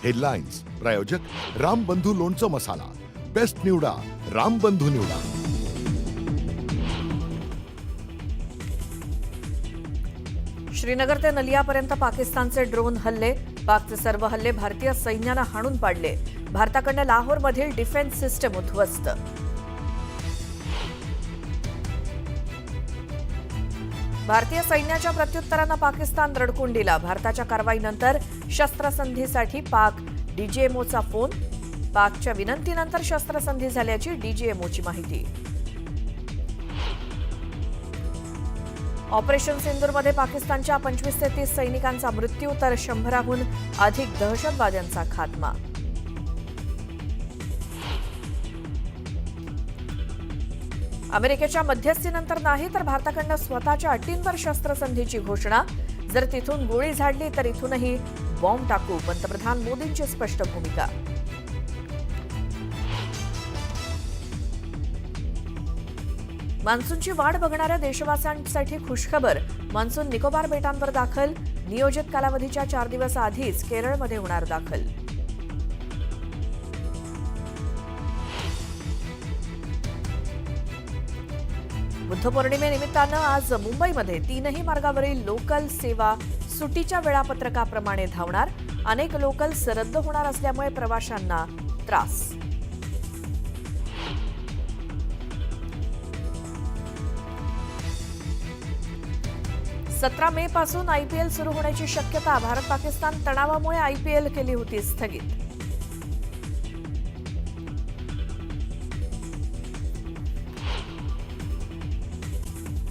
Headlines प्रायोजक रामबंधू लोणचं मसाला. Best निवडा, रामबंधू निवडा. श्रीनगर ते नलियापर्यंत पाकिस्तानचे ड्रोन हल्ले. पाकचे सर्व हल्ले भारतीय सैन्यानं हाणून पाडले. भारताकडनं लाहोरमधील डिफेन्स सिस्टम उद्ध्वस्त. भारतीय सैन्याच्या प्रत्युत्तरानं पाकिस्तान रडकून दिला. भारताच्या कारवाईनंतर शस्त्रसंधीसाठी पाक डीजीएमओचा फोन. पाकच्या विनंतीनंतर शस्त्रसंधी झाल्याची डीजीएमओची माहिती. ऑपरेशन सिंदूरमध्ये पाकिस्तानच्या 25 ते 30 सैनिकांचा मृत्यू तर 100हून अधिक दहशतवाद्यांचा खात्मा. अमेरिकेच्या मध्यस्थीनंतर नाही तर भारताकडनं स्वतःच्या अटींवर शस्त्रसंधीची घोषणा. जर तिथून गोळी झाडली तर इथूनही बॉम्ब टाकू, पंतप्रधान मोदींची स्पष्ट भूमिका. मान्सूनची वाट बघणाऱ्या देशवासियांसाठी खुशखबर. मान्सून निकोबार बेटांवर दाखल. नियोजित कालावधीच्या 4 दिवस आधीच केरळमध्ये होणार दाखल. बुद्धपौर्णिमेनिमित्तानं आज मुंबईमध्ये 3ही मार्गावरील लोकल सेवा सुटीच्या वेळापत्रकाप्रमाणे धावणार. अनेक लोकल्स रद्द होणार असल्यामुळे प्रवाशांना त्रास. (17 मे पासून आयपीएल सुरू होण्याची शक्यता. भारत पाकिस्तान तणावामुळे आयपीएल केली होती स्थगित.